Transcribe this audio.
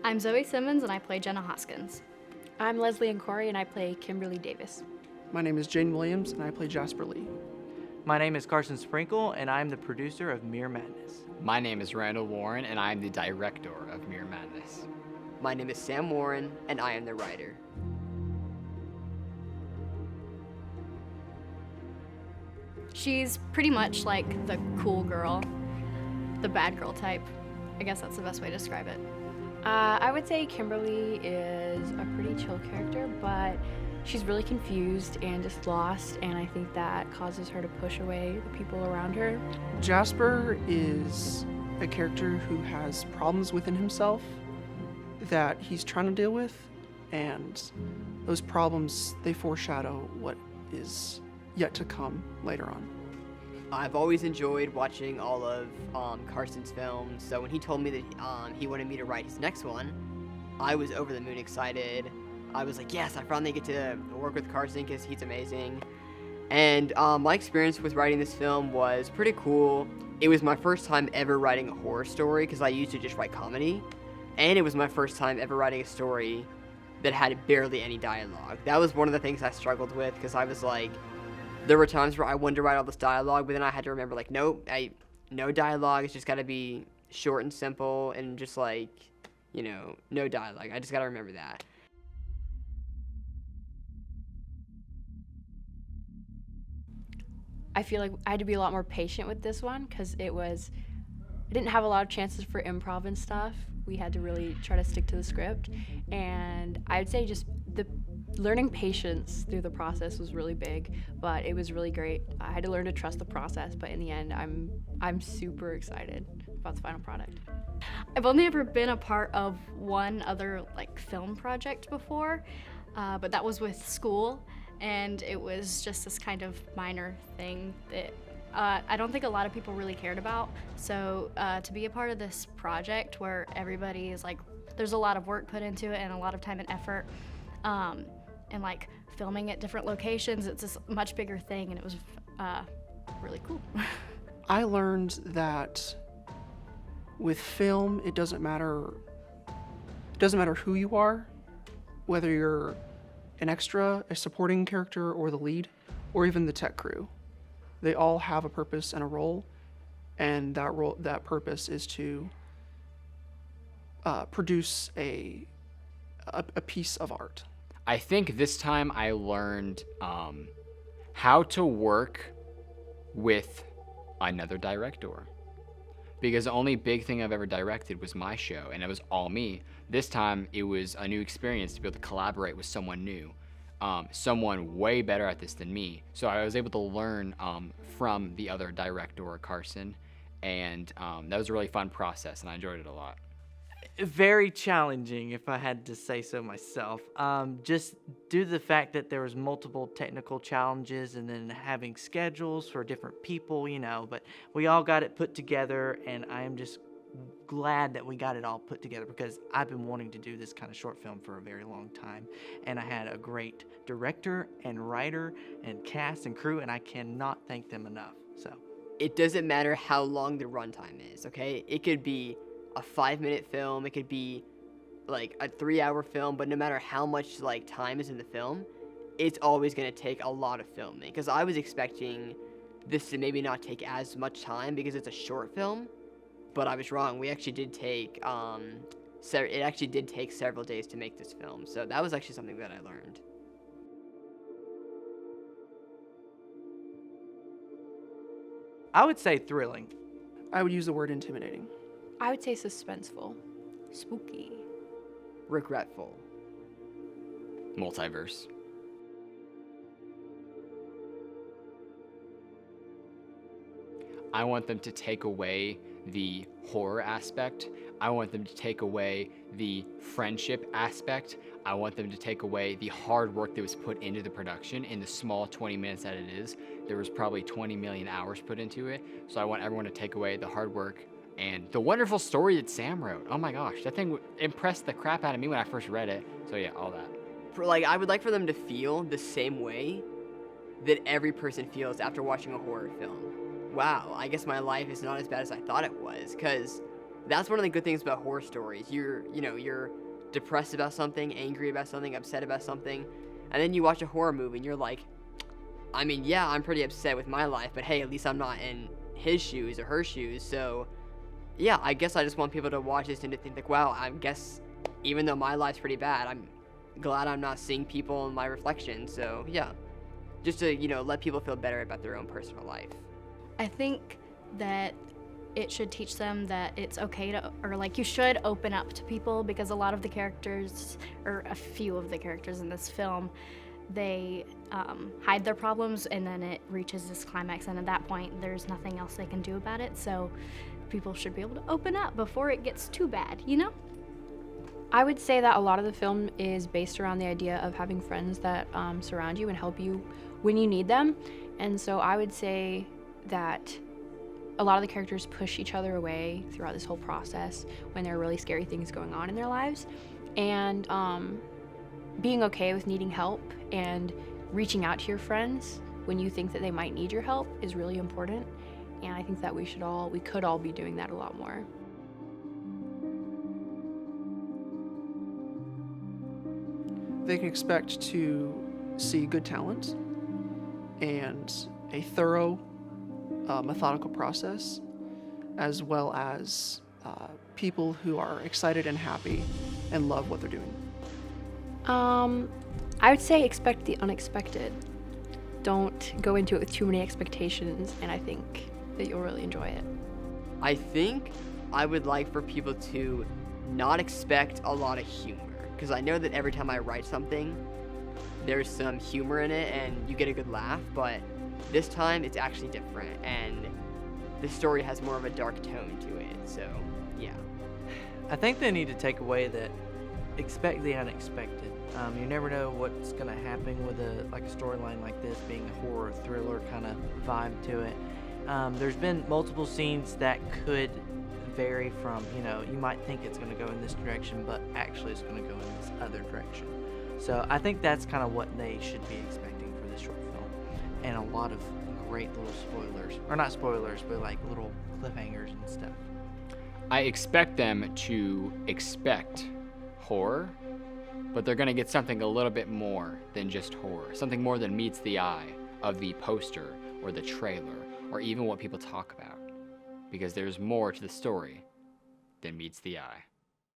I'm Zoe Simmons, and I play Jenna Hoskins. I'm Leslie Corey, and I play Kimberly Davis. My name is Jane Williams, and I play Jasper Lee. My name is Carson Sprinkle, and I'm the producer of Mere Madness. My name is Randall Warren, and I am the director of Mere Madness. My name is Sam Warren, and I am the writer. She's pretty much like the cool girl, the bad girl type. I guess that's the best way to describe it. I would say Kimberly is a pretty chill character, but she's really confused and just lost, and I think that causes her to push away the people around her. Jasper is a character who has problems within himself that he's trying to deal with, and those problems, they foreshadow what is yet to come later on. I've always enjoyed watching all of Carson's films, so when he told me that he wanted me to write his next one, I was over the moon excited. I was like, yes, I finally get to work with Carson because he's amazing. And my experience with writing this film was pretty cool. It was my first time ever writing a horror story because I used to just write comedy. And it was my first time ever writing a story that had barely any dialogue. That was one of the things I struggled with because I was like, there were times where I wanted to write all this dialogue, but then I had to remember, like, nope, no dialogue. It's just got to be short and simple and just, like, you know, no dialogue. I just got to remember that. I feel like I had to be a lot more patient with this one because I didn't have a lot of chances for improv and stuff. We had to really try to stick to the script, and I'd say just the learning patience through the process was really big, but it was really great. I had to learn to trust the process, but in the end, I'm super excited about the final product. I've only ever been a part of one other film project before, but that was with school, and it was just this kind of minor thing that I don't think a lot of people really cared about. So to be a part of this project where everybody is there's a lot of work put into it and a lot of time and effort, and filming at different locations, it's a much bigger thing, and it was really cool. I learned that with film, it doesn't matter who you are, whether you're an extra, a supporting character, or the lead, or even the tech crew. They all have a purpose and a role, and that purpose is to produce a piece of art. I think this time I learned how to work with another director. Because the only big thing I've ever directed was my show, and it was all me. This time, it was a new experience to be able to collaborate with someone new, someone way better at this than me. So I was able to learn from the other director, Carson, and that was a really fun process, and I enjoyed it a lot. Very challenging, if I had to say so myself. Just due to the fact that there was multiple technical challenges and then having schedules for different people, but we all got it put together, and I am just glad that we got it all put together because I've been wanting to do this kind of short film for a very long time, and I had a great director and writer and cast and crew, and I cannot thank them enough. So It doesn't matter how long the runtime is, okay? It could be a 5-minute film, it could be a 3-hour film, but no matter how much time is in the film, it's always going to take a lot of filming. Because I was expecting this to maybe not take as much time because it's a short film, but I was wrong. We actually did take it actually did take several days to make this film, so that was actually something that I learned. I would say thrilling. I would use the word intimidating. I would say suspenseful. Spooky. Regretful. Multiverse. I want them to take away the horror aspect. I want them to take away the friendship aspect. I want them to take away the hard work that was put into the production in the small 20 minutes that it is. There was probably 20 million hours put into it. So I want everyone to take away the hard work and the wonderful story that Sam wrote. Oh my gosh, that thing impressed the crap out of me when I first read it. So yeah, all that. I would like for them to feel the same way that every person feels after watching a horror film. Wow, I guess my life is not as bad as I thought it was, because that's one of the good things about horror stories. You're depressed about something, angry about something, upset about something, and then you watch a horror movie and you're like, I mean, yeah, I'm pretty upset with my life, but hey, at least I'm not in his shoes or her shoes. So yeah, I guess I just want people to watch this and to think like, wow, I guess even though my life's pretty bad, I'm glad I'm not seeing people in my reflection. So yeah, just to, let people feel better about their own personal life. I think that it should teach them that it's okay to, or like you should open up to people, because a lot of the characters, or a few of the characters in this film, they hide their problems, and then it reaches this climax, and at that point there's nothing else they can do about it. So people should be able to open up before it gets too bad, I would say that a lot of the film is based around the idea of having friends that surround you and help you when you need them. And so I would say that a lot of the characters push each other away throughout this whole process when there are really scary things going on in their lives. And being okay with needing help and reaching out to your friends when you think that they might need your help is really important. And I think that we could all be doing that a lot more. They can expect to see good talent and a thorough, methodical process, as well as people who are excited and happy and love what they're doing. I would say expect the unexpected. Don't go into it with too many expectations, and I think that you'll really enjoy it. I think I would like for people to not expect a lot of humor, because I know that every time I write something, there's some humor in it and you get a good laugh, but this time it's actually different, and the story has more of a dark tone to it. So yeah, I think they need to take away that expect the unexpected. You never know what's going to happen with a storyline like this, being a horror thriller kind of vibe to it. There's been multiple scenes that could vary from, you might think it's going to go in this direction, but actually it's going to go in this other direction. So I think that's kind of what they should be expecting for this short film. And a lot of great little spoilers, or not spoilers, but like little cliffhangers and stuff. I expect them to expect horror, but they're going to get something a little bit more than just horror, something more than meets the eye of the poster or the trailer or even what people talk about, because there's more to the story than meets the eye.